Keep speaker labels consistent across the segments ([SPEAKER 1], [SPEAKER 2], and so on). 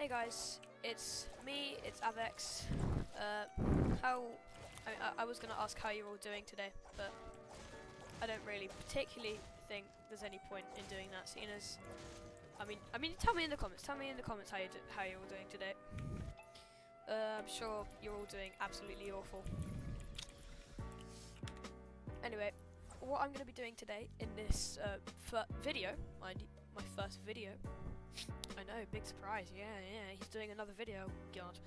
[SPEAKER 1] Hey guys, it's me, it's Avex. I was gonna ask how you're all doing today, but I don't really particularly think there's any point in doing that, seeing as, I mean, tell me in the comments how you're all doing today. I'm sure you're all doing absolutely awful. Anyway, what I'm gonna be doing today in this video, mind you, my first video. I know, big surprise. Yeah, he's doing another video. God.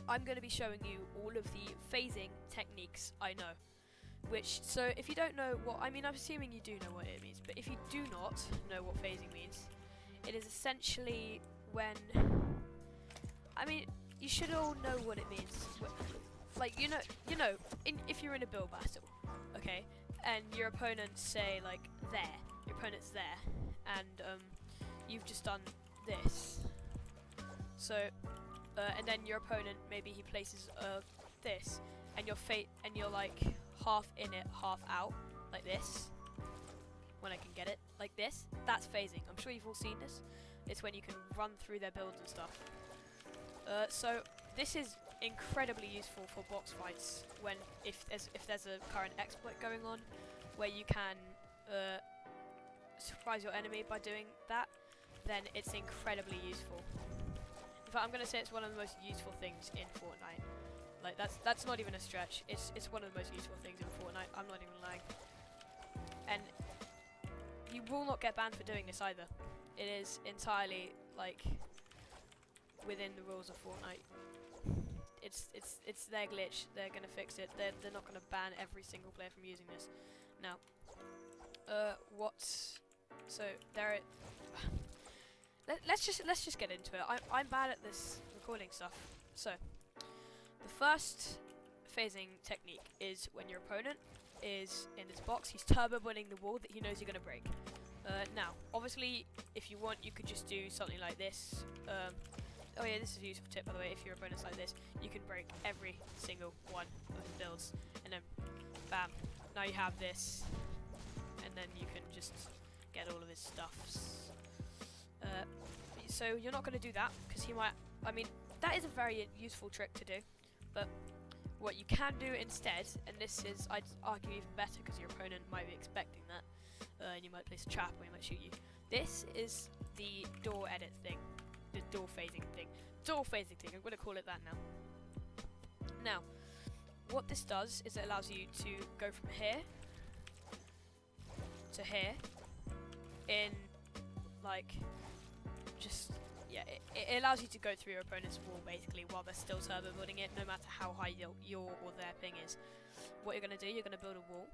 [SPEAKER 1] I'm going to be showing you all of the phasing techniques I know. So if you don't know what, I'm assuming you do know what it means, but if you do not know what phasing means, it is essentially when, you should all know what it means. Like, if you're in a build battle, okay, and your opponent's say like your opponent's there, and you've just done this. So, and then your opponent, maybe he places this, and you're like half in it, half out, like this. When I can get it, like this. That's phasing. I'm sure you've all seen this. It's when you can run through their builds and stuff. So this is incredibly useful for box fights if there's a current exploit going on, where you can surprise your enemy by doing that. Then it's incredibly useful. In fact, I'm gonna say it's one of the most useful things in Fortnite. Like that's not even a stretch. It's one of the most useful things in Fortnite. I'm not even lying. And you will not get banned for doing this either. It is entirely like within the rules of Fortnite. It's their glitch. They're gonna fix it. They're not gonna ban every single player from using this. Now, so there. Let's just get into it. I'm bad at this recording stuff. So, the first phasing technique is when your opponent is in this box. He's turbo bullying the wall that he knows you're gonna break. Now, obviously, if you want, you could just do something like this. Oh yeah, this is a useful tip, by the way. If your opponent's like this, you can break every single one of the builds, and then bam, now you have this, and then you can just get all of his stuffs. So you're not going to do that, because he might, that is a very useful trick to do, but what you can do instead, and this is, I'd argue, even better, because your opponent might be expecting that, and you might place a trap, or he might shoot you. This is the door edit thing, the door phasing thing. I'm going to call it that now. Now, what this does is it allows you to go from here to here in, like, it allows you to go through your opponent's wall basically while they're still turbo building it, no matter how high your or their ping is. What you're going to do, you're going to build a wall,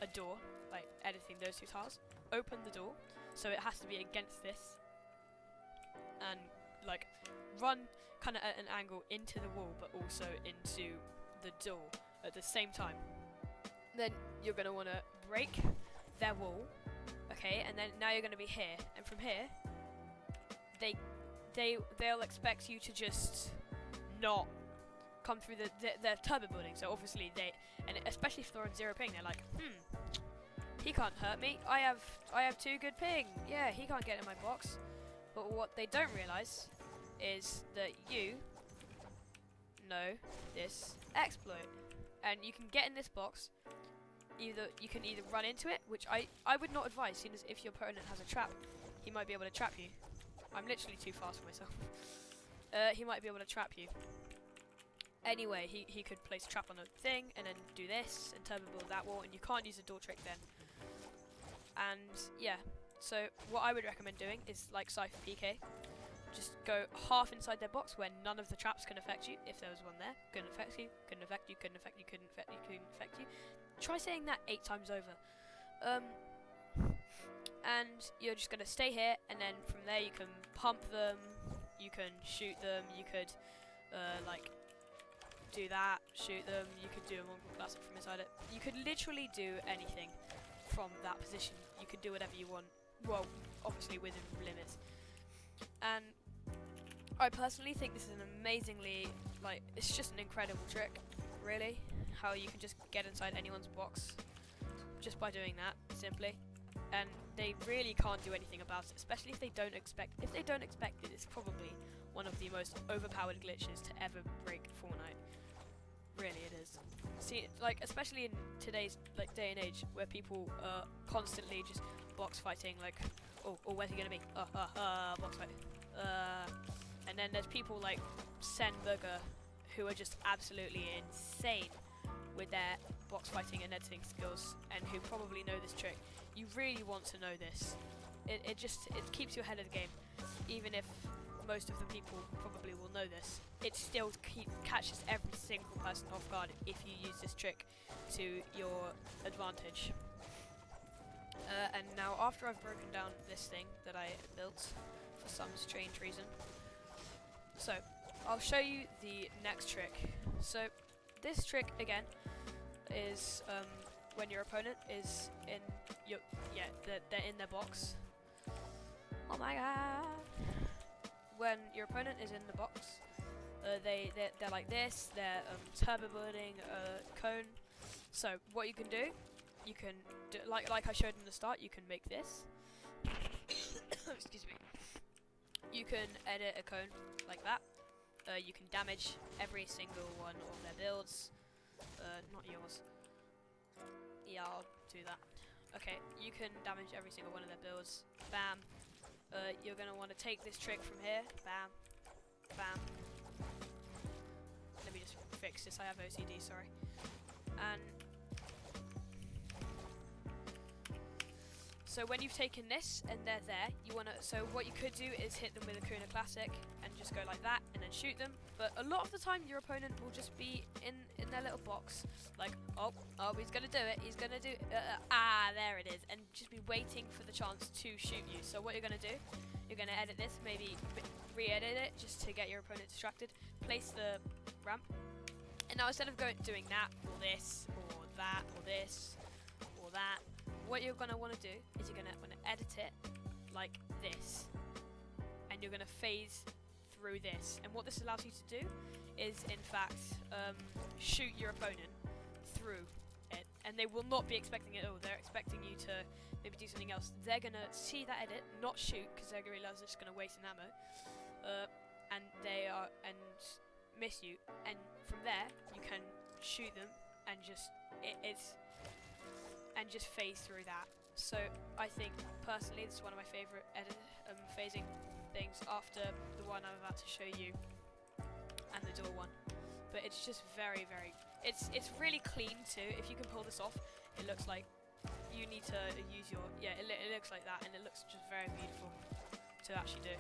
[SPEAKER 1] a door, like editing those two tiles. Open the door, so it has to be against this, and like run kind of at an angle into the wall, but also into the door at the same time. Then you're going to want to break their wall, okay, and then now you're going to be here, and from here they'll expect you to just not come through their turbo building. So obviously and especially if they're on 0 ping, they're like, he can't hurt me. I have 2 good ping. Yeah, he can't get in my box. But what they don't realize is that you know this exploit, and you can get in this box. You can either run into it, which I would not advise, seeing as if your opponent has a trap, he might be able to trap you. I'm literally too fast for myself. He might be able to trap you. Anyway, he could place a trap on a thing, and then do this, and turbo build that wall, and you can't use a door trick then. And yeah, so what I would recommend doing is like Cypher PK. Just go half inside their box where none of the traps can affect you. If there was one there, couldn't affect you, couldn't affect you, couldn't affect you, couldn't affect you, couldn't affect you. Try saying that 8 times over. And you're just going to stay here, and then from there you can pump them, you can shoot them, you could like do that, shoot them, you could do a Mongol Classic from inside it. You could literally do anything from that position. You could do whatever you want, well, obviously within limits. And I personally think this is an amazingly, it's just an incredible trick, really, how you can just get inside anyone's box just by doing that, simply. and they really can't do anything about it, especially if they don't expect. If they don't expect it, it's probably one of the most overpowered glitches to ever break Fortnite. Really, it is. See, like, especially in today's day and age, where people are constantly just box fighting, like, oh, where's he gonna be? Box fight. And then there's people like Senburger, who are just absolutely insane with their box fighting and editing skills, and who probably know this trick. You really want to know this. It keeps you ahead of the game, even if most of the people probably will know this. It still catches every single person off guard if you use this trick to your advantage. And now, after I've broken down this thing that I built for some strange reason, so I'll show you the next trick. So this trick again is when your opponent is in your they're in their box. Oh my god! When your opponent is in the box, they're like this. They're turbo building a cone. So what you can do, you can do, like I showed in the start, you can make this. Excuse me. You can edit a cone like that. You can damage every single one of their builds. Not yours. Yeah, I'll do that. Okay, you can damage every single one of their builds. Bam. You're going to want to take this trick from here. Bam. Bam. Let me just fix this. I have OCD, sorry. And so when you've taken this and they're there, you want to. So what you could do is hit them with a Kuna Classic and just go like that and then shoot them. But a lot of the time, your opponent will just be in their little box, like oh, he's gonna do it. He's gonna do there it is, and just be waiting for the chance to shoot you. So what you're gonna do, you're gonna edit this, maybe re-edit it just to get your opponent distracted. Place the ramp, and now instead of doing that or this or that or this or that, what you're gonna want to do is you're gonna want to edit it like this, and you're gonna phase through this. And what this allows you to do is, in fact, shoot your opponent through it, and they will not be expecting it. Oh, they're expecting you to maybe do something else. They're gonna see that edit, not shoot, because they're gonna realize they're just gonna waste an ammo, and miss you. And from there, you can shoot them and just just phase through that. So I think personally this is one of my favourite phasing things after the one I'm about to show you and the door one. But it's just very, very, it's really clean too. If you can pull this off, it looks like you need to use your, it looks like that, and it looks just very beautiful to actually do.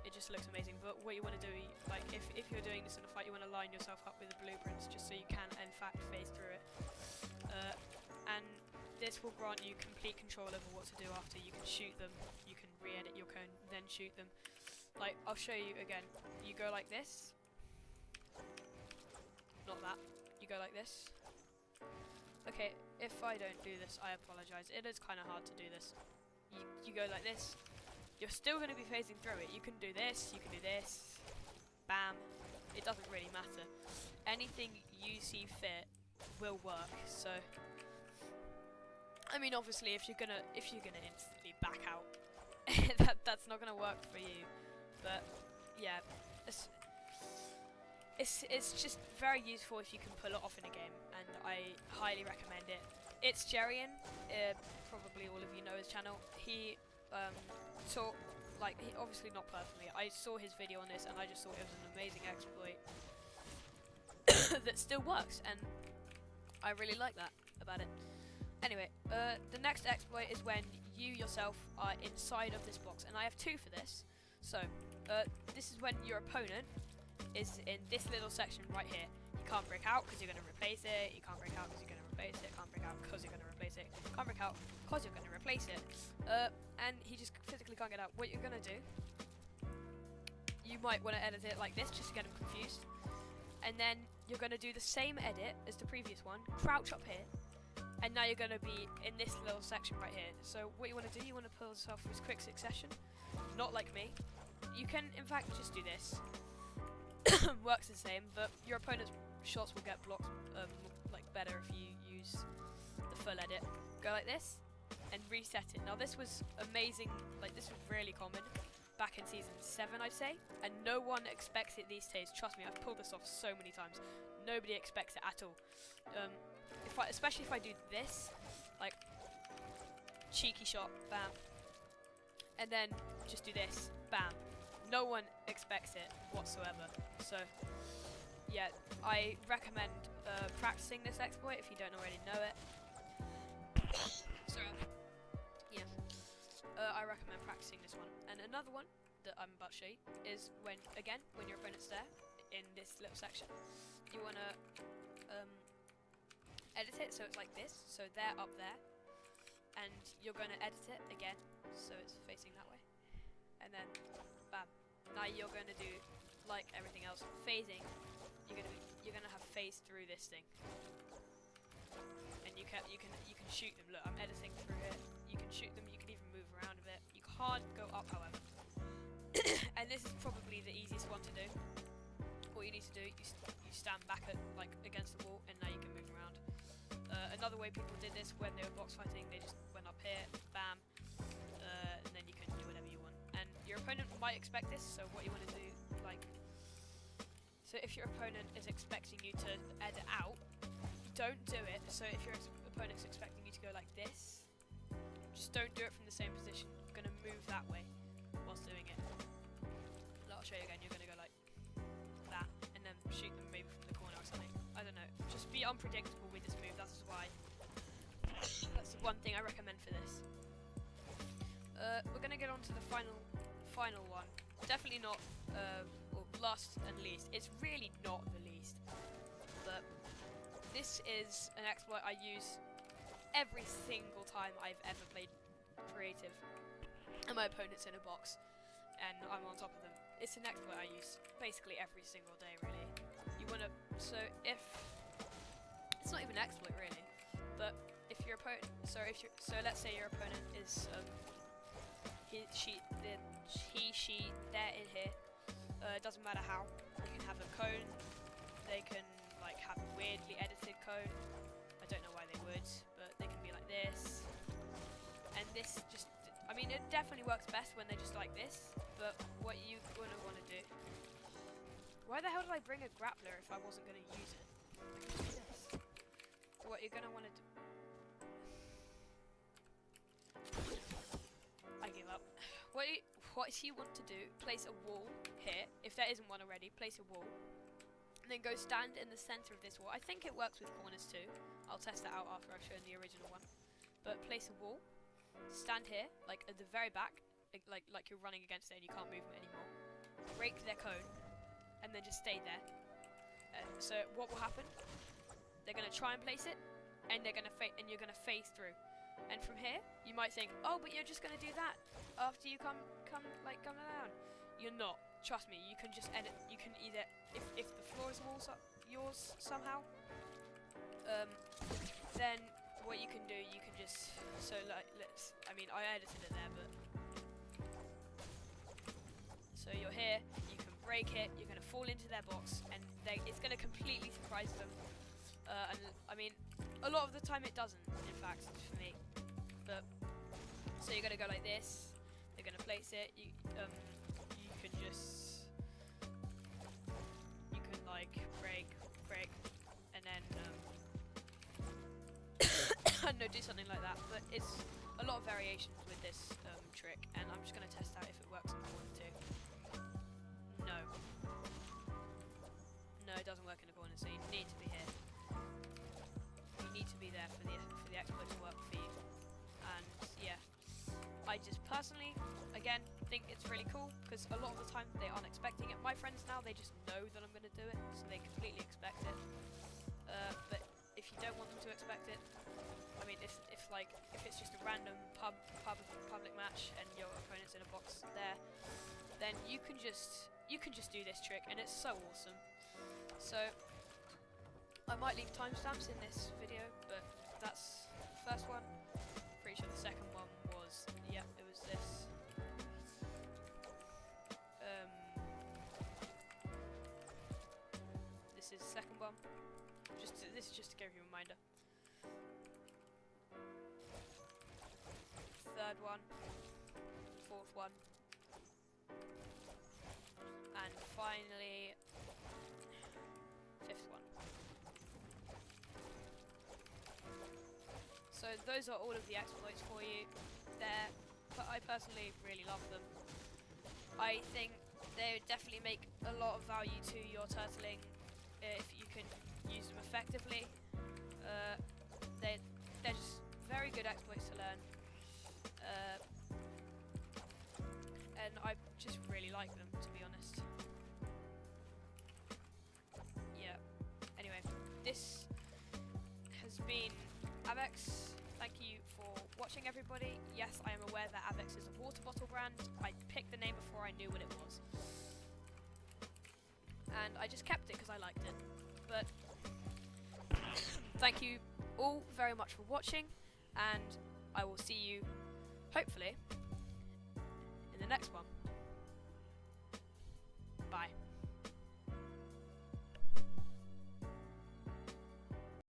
[SPEAKER 1] It just looks amazing. But what you want to do, like if you're doing this in a fight, you want to line yourself up with the blueprints just so you can in fact phase through it. And this will grant you complete control over what to do after. You can shoot them, you can re-edit your cone, then shoot them. Like, I'll show you again. You go like this. Not that. You go like this. Okay, if I don't do this, I apologise. It is kind of hard to do this. You go like this. You're still going to be phasing through it. You can do this, you can do this. Bam. It doesn't really matter. Anything you see fit will work, so I mean, obviously, if you're gonna instantly back out, that's not gonna work for you. But yeah, it's just very useful if you can pull it off in a game, and I highly recommend it. It's Jerian, probably all of you know his channel. He taught, like, obviously not personally. I saw his video on this, and I just thought it was an amazing exploit that still works, and I really like that about it. Anyway, the next exploit is when you yourself are inside of this box, and I have two for this. So, this is when your opponent is in this little section right here. You can't break out because you're going to replace it. You can't break out because you're going to replace it. Can't break out because you're going to replace it. Can't break out because you're going to replace it. And he just physically can't get out. What you're going to do, you might want to edit it like this just to get him confused. And then you're going to do the same edit as the previous one. Crouch up here. And now you're going to be in this little section right here. So what you want to do, you want to pull this off with quick succession. Not like me. You can, in fact, just do this. Works the same, but your opponent's shots will get blocked like better if you use the full edit. Go like this. and reset it. Now this was amazing, like this was really common back in season 7, I'd say, and no one expects it these days. Trust me, I've pulled this off so many times. Nobody expects it at all. Especially if I do this, like cheeky shot, bam, and then just do this, bam. No one expects it whatsoever. So yeah, I recommend practicing this exploit if you don't already know it. Sorry. Yeah, I recommend practicing this one. And another one that I'm about to show you is when your opponent's there in this little section, you wanna edit it so it's like this. So they're up there, and you're gonna edit it again so it's facing that way, and then bam. Now you're gonna do like everything else, phasing. You're gonna have phase through this thing, and you can shoot them. Look, I'm editing through it. You can shoot them. You can even move around a bit. You can't go up, however. And this is probably the easiest one to do. All you need to do, you stand back against the wall, and now you can move around. Another way people did this when they were box fighting, they just went up here, bam, and then you can do whatever you want. And your opponent might expect this, so what you want to do, so if your opponent is expecting you to edit out, don't do it. So if your opponent's expecting you to go like this, just don't do it from the same position. You're going to move that way whilst doing it. I'll show you again. You're going to go like that, and then shoot them maybe from the corner or something. I don't know. Just be unpredictable with this move. That's why. That's the one thing I recommend for this. We're going to get on to the final one. Definitely not, last and least. It's really not the least. But this is an exploit I use every single time I've ever played creative, and my opponent's in a box, and I'm on top of them. It's an exploit I use basically every single day, really. You wanna, so it's not even an exploit really, but if your opponent, so let's say your opponent is, she, they're in here, it doesn't matter how, you can have a cone, they can have a weirdly edited cone, I don't know why they would, but they can be like this, and this just, I mean, it definitely works best when they're just like this, but what you're going to want to do... Why the hell did I bring a grappler if I wasn't going to use it? What you're going to want to do... I give up. What you want to do, place a wall here, if there isn't one already, place a wall, and then go stand in the center of this wall. I think it works with corners too. I'll test that out after I've shown the original one. But place a wall, stand here, like at the very back, like you're running against it and you can't move them anymore. Break their cone, and then just stay there. So what will happen? They're gonna try and place it, and you're gonna phase through. And from here, you might think, oh, but you're just gonna do that after you come down. You're not. Trust me. You can just edit. You can either, if the floor is yours somehow, then what you can do, you can just, so I mean, I edited it there, but, so you're here, you can break it, you're going to fall into their box, and it's going to completely surprise them, and I mean, a lot of the time it doesn't, in fact, for me, but, so you're going to go like this, they're going to place it, you can just, you can break, and then, I don't know, do something like that, but it's a lot of variations with this trick, and I'm just going to test out if it works in corner too. No, it doesn't work in the corner, so you need to be here. You need to be there for the exploit to work for you. And yeah, I just personally, again, think it's really cool, because a lot of the time they aren't expecting it. My friends now, they just know that I'm going to do it, so they completely expect it. But if you don't want them to expect it, I mean, if it's just a random public match and your opponent's in a box there, then you can just do this trick, and it's so awesome. So I might leave timestamps in this video, but that's the first one. Pretty sure the second one was, yeah, it was this. This is the second one. This is just to give you a reminder. third one, fourth one, and finally fifth one. So those are all of the exploits for you there, but I personally really love them. I think they definitely make a lot of value to your turtling if you can use them effectively. They're just very good exploits to learn, and I just really like them, to be honest. Yeah. Anyway, this has been Avex. Thank you for watching, everybody. Yes, I am aware that Avex is a water bottle brand. I picked the name before I knew what it was, and I just kept it because I liked it. But thank you all very much for watching, and I will see you, hopefully, in the next one.